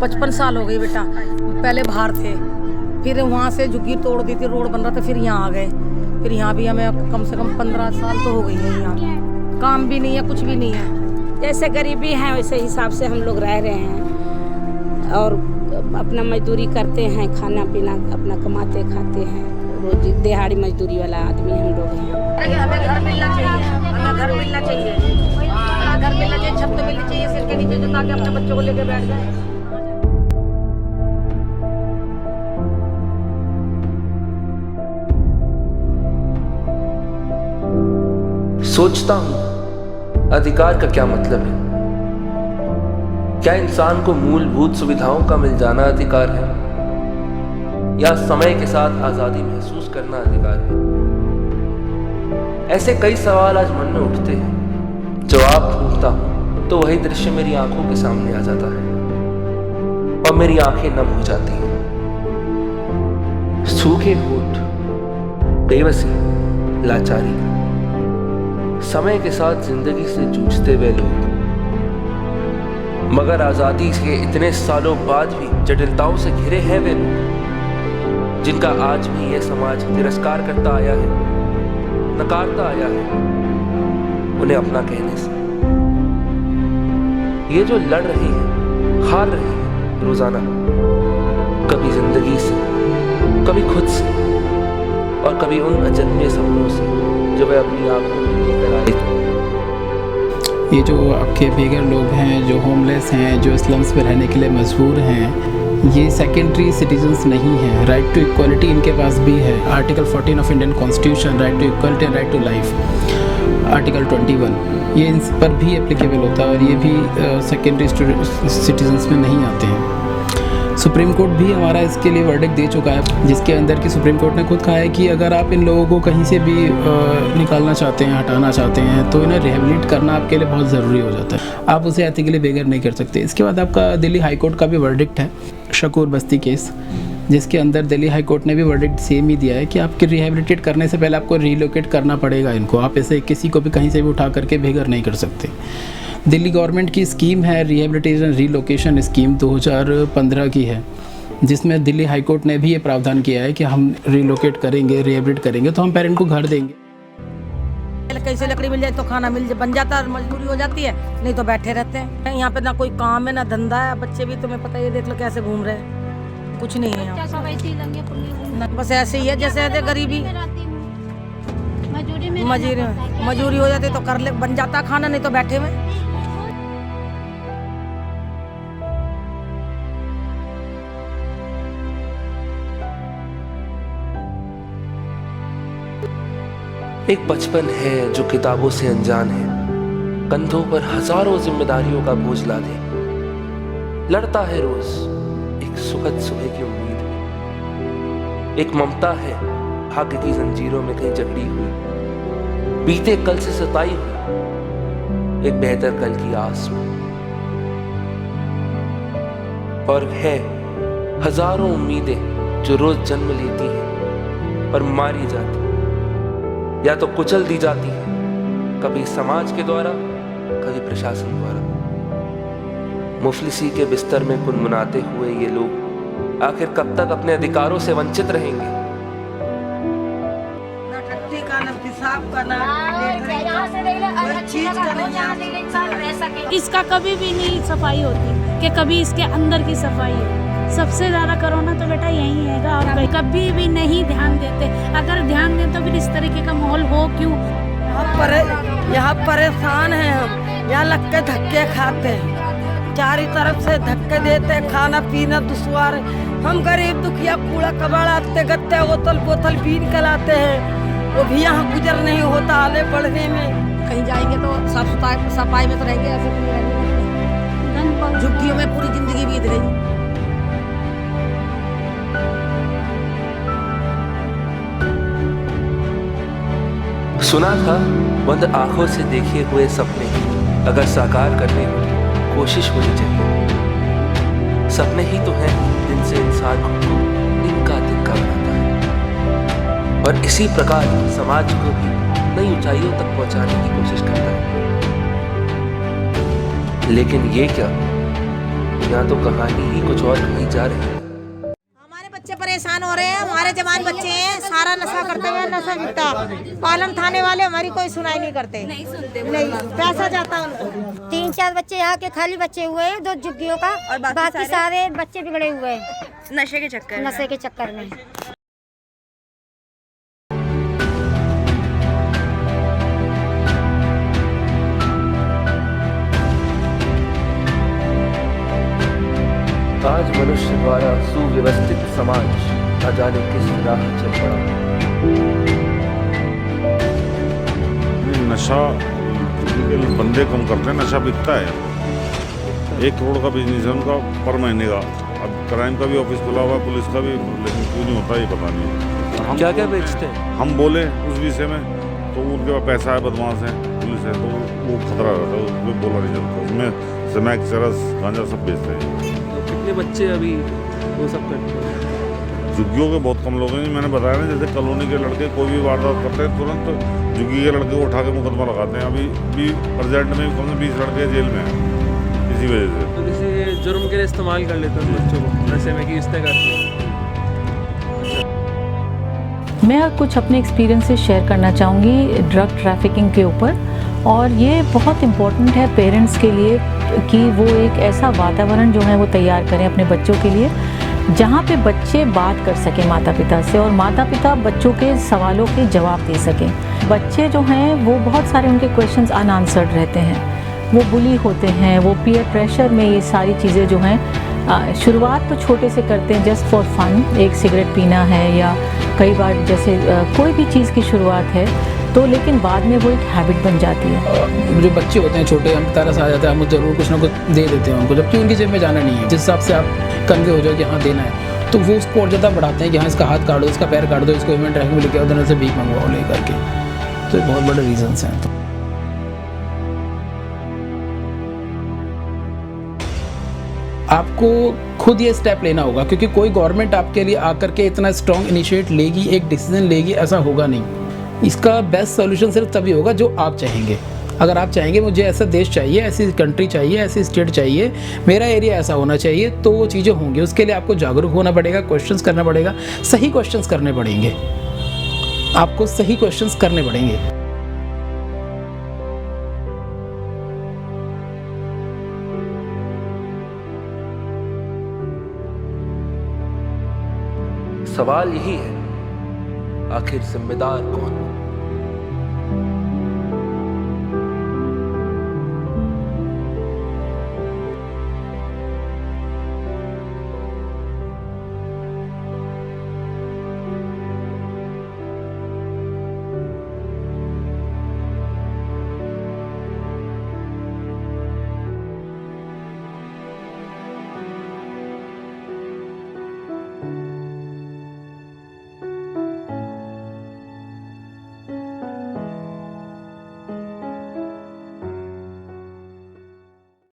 55 साल हो गई बेटा। पहले बाहर थे, फिर वहाँ से झुग्गी तोड़ दी थी, रोड बन रहा था, फिर यहाँ आ गए। फिर यहाँ भी हमें कम से कम 15 साल तो हो गई है। यहाँ काम भी नहीं है, कुछ भी नहीं है। जैसे गरीबी है वैसे हिसाब से हम लोग रह रहे हैं और अपना मजदूरी करते हैं, खाना पीना अपना कमाते खाते हैं। रोज दिहाड़ी मजदूरी वाला आदमी हम लोग हैं। हमें घर मिलना चाहिए, हमें घर मिलना चाहिए, घर मिलना चाहिए, छत तो मिलनी चाहिए सिर के नीचे, जो ताकि अपने बच्चों को लेकर बैठ जाए। सोचता हूं अधिकार का क्या मतलब है। क्या इंसान को मूलभूत सुविधाओं का मिल जाना अधिकार है, या समय के साथ आजादी महसूस करना अधिकार है? ऐसे कई सवाल आज मन में उठते हैं। जवाब ढूंढता हूं तो वही दृश्य मेरी आंखों के सामने आ जाता है और मेरी आंखें नम हो जाती हैं। सूखे होठ, बेबसी, लाचारी, समय के साथ जिंदगी से जूझते हुए लोग, मगर आजादी के इतने सालों बाद भी जटिलताओं से घिरे हैं वे लोग, जिनका आज भी यह समाज तिरस्कार करता आया है, नकारता आया है उन्हें अपना कहने से। ये जो लड़ रही है, हार रही है रोजाना, कभी जिंदगी से, कभी खुद से, और कभी उन अजन्मे सपनों से जो वे अपनी आंखों में लेकर आए थे। ये जो आपके बेघर लोग हैं, जो होमलेस हैं, जो स्लम्स में रहने के लिए मजबूर हैं, ये सेकेंडरी सिटीजन्स नहीं हैं। राइट टू इक्वालिटी इनके पास भी है। Article 14 of Indian constitution, right to equality and right to life, article 21, ये इन पर भी एप्लीकेबल होता है और ये भी सेकेंडरी सिटीजन्स में नहीं आते हैं। सुप्रीम कोर्ट भी हमारा इसके लिए वर्डिक्ट दे चुका है, जिसके अंदर की सुप्रीम कोर्ट ने खुद कहा है कि अगर आप इन लोगों को कहीं से भी निकालना चाहते हैं, हटाना चाहते हैं, तो इन्हें रिहेबिलिट करना आपके लिए बहुत ज़रूरी हो जाता है। आप उसे एथिकली बेगर नहीं कर सकते। इसके बाद आपका दिल्ली हाई कोर्ट का भी वर्डिक्ट है, शकूर बस्ती केस, जिसके अंदर दिल्ली हाई कोर्ट ने भी वर्डिक्ट सेम ही दिया है कि आपके रिहेबिलिटेट करने से पहले आपको रिलोकेट करना पड़ेगा इनको। आप ऐसे किसी को भी कहीं से भी उठा करके बेघर नहीं कर सकते। दिल्ली गवर्नमेंट की स्कीम है रिहेबिलिटेशन रिलोकेशन स्कीम, 2015 की है, जिसमें दिल्ली हाई कोर्ट ने भी ये प्रावधान किया है कि हम रिलोकेट करेंगे, रिहेबिलिट करेंगे तो हम पेरेंट को घर देंगे। कैसे लकड़ी मिल जाए तो खाना मिल बन जाता है, मजबूरी हो जाती है, नहीं तो बैठे रहते हैं। यहाँ पे ना कोई काम है ना धंधा है। बच्चे भी तुम्हें पता है, देख लो कैसे घूम रहे हैं, कुछ नहीं है यहाँ। बस ऐसे ही है जैसे गरीबी, मजूरी हो जाती तो कर ले, बन जाता खाना, नहीं तो बैठे में। एक बचपन है जो किताबों से अनजान है, कंधों पर हजारों जिम्मेदारियों का बोझ लादे, लड़ता है रोज एक सुखद सुबह की उम्मीद में। एक ममता है भाग्य की जंजीरों में कहीं जकड़ी हुई, बीते कल से सताई हुई एक बेहतर कल की आस में। और है हजारों उम्मीदें जो रोज जन्म लेती हैं और मारी जाती, या तो कुचल दी जाती है, कभी समाज के द्वारा, कभी प्रशासन द्वारा। मुफलिसी के बिस्तर में गुनगुनाते हुए ये लोग आखिर कब तक अपने अधिकारों से वंचित रहेंगे? ना टट्टी का, ना पेशाब का, ना चीज का। इसका कभी भी नहीं सफाई होती कि कभी इसके अंदर की सफाई हो। सबसे ज़्यादा कोरोना तो बेटा यही हैगा, और कभी भी नहीं ध्यान देते। अगर ध्यान दें तो फिर इस तरीके का माहौल हो क्यों? यहाँ परेशान हैं हम, यहाँ लग के धक्के खाते हैं, चारों तरफ से धक्के देते हैं, खाना पीना दुश्वार। हम गरीब दुखिया कूड़ा कबाड़ा आते गत्ते बोतल बीन के लाते हैं, वो भी यहाँ गुजर नहीं होता आले बढ़ने में। कहीं जाएंगे तो साफ सफाई में तो रहेंगे, ऐसे नहीं रहेंगे। झुग्गियों में पूरी जिंदगी बीत गई। सुना था बंद आंखों से देखे हुए सपने अगर साकार करने की कोशिश होनी चाहिए। सपने ही तो हैं जिनसे इंसान खुद को तिनका तिनका बनाता है, और इसी प्रकार समाज को भी नई ऊंचाइयों तक पहुंचाने की कोशिश करता है। लेकिन ये क्या, यहाँ तो कहानी ही कुछ और कही जा रही है। हमारे बच्चे परेशान हो रहे हैं, हमारे जवान बच्चे हैं, सारा नशा करते हैं, नशा बिकता। पालम थाने वाले हमारी कोई सुनाई नहीं करते, नहीं पैसा जाता है उनको। 3-4 बच्चे यहाँ के खाली बच्चे हुए हैं, 2 झुग्गियों का, और बाकी सारे बच्चे बिगड़े हुए हैं नशे के चक्कर में। आज मनुष्य द्वारा सुव्यवस्थित समाज न जाने किस राह चल पड़ा। नशा बंदे कम करते हैं, नशा बिकता है। 1 करोड़ का बिजनेस है उनका पर महीने का। अब क्राइम का भी ऑफिस खुला हुआ है, पुलिस का भी, लेकिन क्यों नहीं होता ये पता नहीं। क्या क्या बेचते हैं? हम बोले उस विषय में तो उनके पास पैसा है, बदमाश है, पुलिस है, तो वो खतरा रहता है, उसमें बोला नहीं चलता। उसमें स्मैक, चरस, गांजा सब बेचते हैं। कितने बच्चे अभी वो सब करते हैं? झुग्गियों के बहुत कम लोग हैं। मैंने बताया ना, जैसे कॉलोनी के लड़के कोई भी वारदात करते हैं, तुरंत झुग्गी के लड़के को उठा के मुकदमा लगाते हैं। अभी भी प्रेजेंट में कम से 20 लड़के जेल में हैं इसी वजह से। तो किसी जुर्म के लिए इस्तेमाल कर लेते हैं बच्चों को, नशे में की रिश्ते करते हैं। मैं कुछ अपने एक्सपीरियंस से शेयर करना चाहूँगी ड्रग ट्रैफिकिंग के ऊपर। और ये बहुत इम्पोर्टेंट है पेरेंट्स के लिए कि वो एक ऐसा वातावरण जो है वो तैयार करें अपने बच्चों के लिए जहाँ पे बच्चे बात कर सकें माता पिता से, और माता पिता बच्चों के सवालों के जवाब दे सकें। बच्चे जो हैं वो बहुत सारे उनके क्वेश्चंस अनआंसर्ड रहते हैं, वो बुली होते हैं, वो पीयर प्रेशर में ये सारी चीज़ें जो हैं शुरुआत तो छोटे से करते हैं जस्ट फॉर फन, एक सिगरेट पीना है या कई बार जैसे कोई भी चीज़ की शुरुआत है तो, लेकिन बाद में वो एक हैबिट बन जाती है। जो बच्चे होते हैं छोटे, हम तरस आ जाते हैं, हम ज़रूर कुछ ना कुछ दे देते हैं उनको, जबकि उनकी जेब में जाना नहीं है। जिस हिसाब से आप कन्वे हो जाओ कि हाँ देना है, तो वो उसको और ज़्यादा बढ़ाते हैं कि हाँ इसका हाथ काट दो, इसका पैर काट दो, इसको इवेंट ट्रैक में लेके आओ, देने से भीख मंगवाओ ले करके। तो ये बहुत बड़े रीजंस हैं। तो आपको खुद ये स्टेप लेना होगा, क्योंकि कोई गवर्नमेंट आपके लिए आकर के इतना स्ट्रॉन्ग इनिशिएट लेगी, एक डिसीजन लेगी, ऐसा होगा नहीं। इसका बेस्ट सॉल्यूशन सिर्फ तभी होगा जो आप चाहेंगे। अगर आप चाहेंगे मुझे ऐसा देश चाहिए, ऐसी कंट्री चाहिए, ऐसी स्टेट चाहिए, मेरा एरिया ऐसा होना चाहिए, तो वो चीज़ें होंगी। उसके लिए आपको जागरूक होना पड़ेगा, क्वेश्चंस करना पड़ेगा, सही क्वेश्चंस करने पड़ेंगे, आपको सही क्वेश्चंस करने पड़ेंगे। सवाल यही है, आखिर जिम्मेदार कौन?